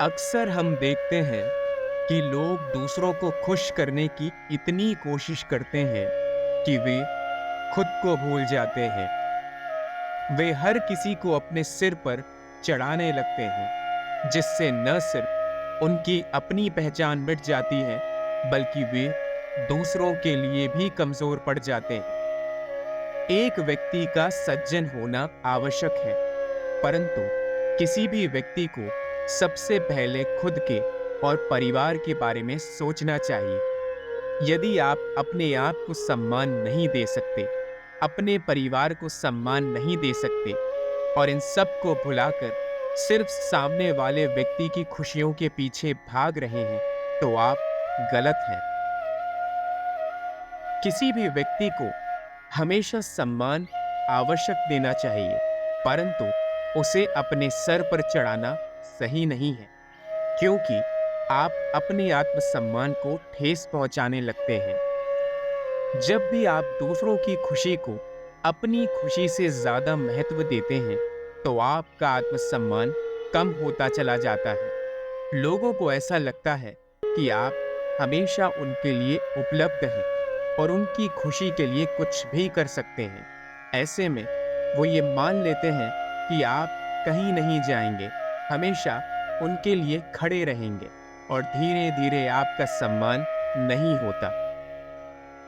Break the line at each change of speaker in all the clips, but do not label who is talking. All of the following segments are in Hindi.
अक्सर हम देखते हैं कि लोग दूसरों को खुश करने की इतनी कोशिश करते हैं कि वे खुद को भूल जाते हैं। वे हर किसी को अपने सिर पर चढ़ाने लगते हैं, जिससे न सिर्फ उनकी अपनी पहचान मिट जाती है, बल्कि वे दूसरों के लिए भी कमजोर पड़ जाते हैं। एक व्यक्ति का सज्जन होना आवश्यक है, परंतु किसी भी व्यक्ति को सबसे पहले खुद के और परिवार के बारे में सोचना चाहिए। यदि आप अपने आप को सम्मान नहीं दे सकते, अपने परिवार को सम्मान नहीं दे सकते और इन सब को भुलाकर सिर्फ सामने वाले व्यक्ति की खुशियों के पीछे भाग रहे हैं, तो आप गलत हैं। किसी भी व्यक्ति को हमेशा सम्मान आवश्यक देना चाहिए, परंतु उसे अपने सर पर चढ़ाना सही नहीं है, क्योंकि आप अपने आत्मसम्मान को ठेस पहुंचाने लगते हैं। जब भी आप दूसरों की खुशी को अपनी खुशी से ज्यादा महत्व देते हैं, तो आपका आत्मसम्मान कम होता चला जाता है। लोगों को ऐसा लगता है कि आप हमेशा उनके लिए उपलब्ध हैं और उनकी खुशी के लिए कुछ भी कर सकते हैं। ऐसे में वो ये मान लेते हैं कि आप कहीं नहीं जाएंगे, हमेशा उनके लिए खड़े रहेंगे और धीरे धीरे आपका सम्मान नहीं होता।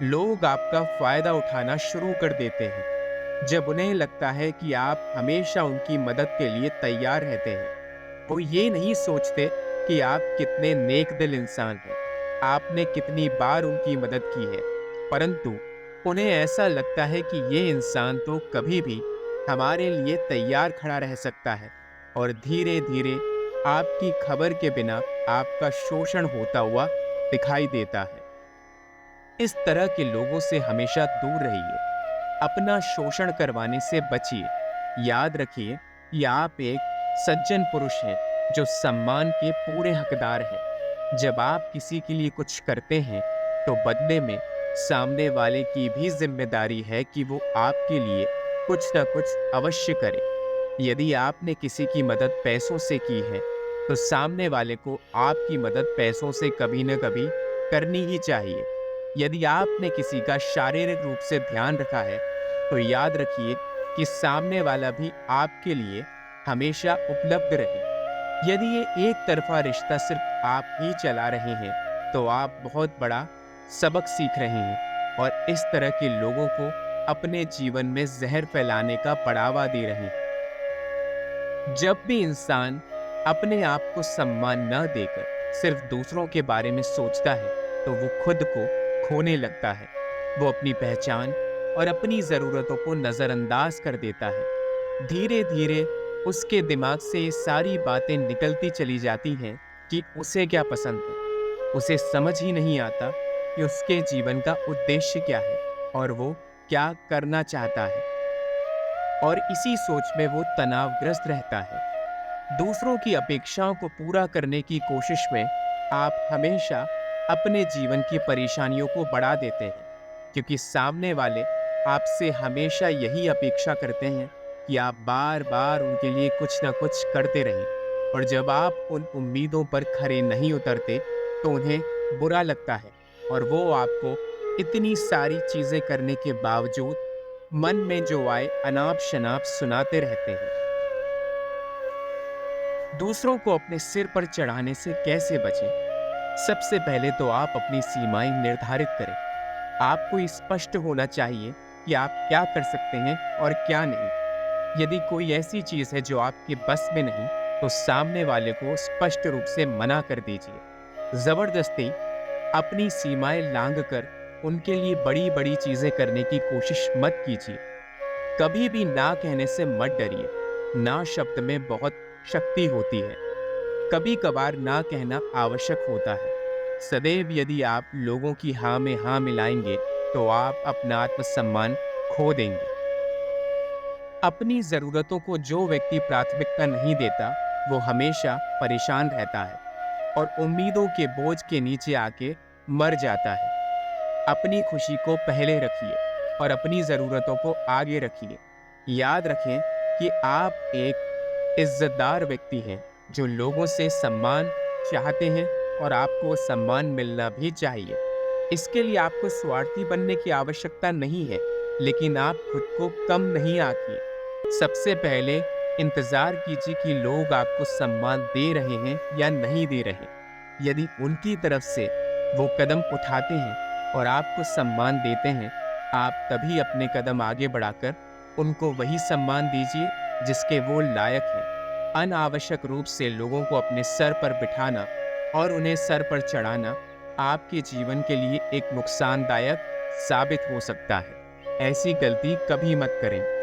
लोग आपका फायदा उठाना शुरू कर देते हैं जब उन्हें लगता है कि आप हमेशा उनकी मदद के लिए तैयार रहते हैं। वो ये नहीं सोचते कि आप कितने नेक दिल इंसान हैं, आपने कितनी बार उनकी मदद की है, परंतु उन्हें ऐसा लगता है कि ये इंसान तो कभी भी हमारे लिए तैयार खड़ा रह सकता है और धीरे धीरे आपकी खबर के बिना आपका शोषण होता हुआ दिखाई देता है। इस तरह के लोगों से हमेशा दूर रहिए, अपना शोषण करवाने से बचिए। याद रखिए कि आप एक सज्जन पुरुष हैं जो सम्मान के पूरे हकदार हैं। जब आप किसी के लिए कुछ करते हैं, तो बदले में सामने वाले की भी जिम्मेदारी है कि वो आपके लिए कुछ ना कुछ अवश्य करे। यदि आपने किसी की मदद पैसों से की है, तो सामने वाले को आपकी मदद पैसों से कभी न कभी करनी ही चाहिए। यदि आपने किसी का शारीरिक रूप से ध्यान रखा है, तो याद रखिए कि सामने वाला भी आपके लिए हमेशा उपलब्ध रहे। यदि ये एक तरफा रिश्ता सिर्फ आप ही चला रहे हैं, तो आप बहुत बड़ा सबक सीख रहे हैं और इस तरह के लोगों को अपने जीवन में जहर फैलाने का बढ़ावा दे रहे हैं। जब भी इंसान अपने आप को सम्मान न देकर सिर्फ दूसरों के बारे में सोचता है, तो वो खुद को खोने लगता है। वो अपनी पहचान और अपनी ज़रूरतों को नज़रअंदाज कर देता है। धीरे धीरे उसके दिमाग से ये सारी बातें निकलती चली जाती हैं कि उसे क्या पसंद है। उसे समझ ही नहीं आता कि उसके जीवन का उद्देश्य क्या है और वो क्या करना चाहता है, और इसी सोच में वो तनावग्रस्त रहता है। दूसरों की अपेक्षाओं को पूरा करने की कोशिश में आप हमेशा अपने जीवन की परेशानियों को बढ़ा देते हैं, क्योंकि सामने वाले आपसे हमेशा यही अपेक्षा करते हैं कि आप बार बार उनके लिए कुछ ना कुछ करते रहें, और जब आप उन उम्मीदों पर खरे नहीं उतरते, तो उन्हें बुरा लगता है और वो आपको इतनी सारी चीजें करने के बावजूद मन में जो आए अनाप शनाप सुनाते रहते हैं। दूसरों को अपने सिर पर चढ़ाने से कैसे बचें? सबसे पहले तो आप अपनी सीमाएं निर्धारित करें। आपको स्पष्ट होना चाहिए कि आप क्या कर सकते हैं और क्या नहीं। यदि कोई ऐसी चीज है जो आपके बस में नहीं, तो सामने वाले को स्पष्ट रूप से मना कर दीजिए। जबरदस्ती अपनी सीमाएं लांघ कर उनके लिए बड़ी बड़ी चीजें करने की कोशिश मत कीजिए। कभी भी ना कहने से मत डरिए। ना शब्द में बहुत शक्ति होती है। कभी कभार ना कहना आवश्यक होता है। सदैव यदि आप लोगों की हाँ में हाँ मिलाएंगे, तो आप अपना आत्मसम्मान खो देंगे। अपनी जरूरतों को जो व्यक्ति प्राथमिकता नहीं देता, वो हमेशा परेशान रहता है और उम्मीदों के बोझ के नीचे आके मर जाता है। अपनी खुशी को पहले रखिए और अपनी ज़रूरतों को आगे रखिए। याद रखें कि आप एक इज्जतदार व्यक्ति हैं जो लोगों से सम्मान चाहते हैं और आपको वो सम्मान मिलना भी चाहिए। इसके लिए आपको स्वार्थी बनने की आवश्यकता नहीं है, लेकिन आप खुद को कम नहीं आंकिए। सबसे पहले इंतज़ार कीजिए कि लोग आपको सम्मान दे रहे हैं या नहीं दे रहे। यदि उनकी तरफ से वो कदम उठाते हैं और आपको सम्मान देते हैं, आप तभी अपने कदम आगे बढ़ाकर उनको वही सम्मान दीजिए जिसके वो लायक हैं। अनावश्यक रूप से लोगों को अपने सर पर बिठाना और उन्हें सर पर चढ़ाना आपके जीवन के लिए एक नुकसानदायक साबित हो सकता है। ऐसी गलती कभी मत करें।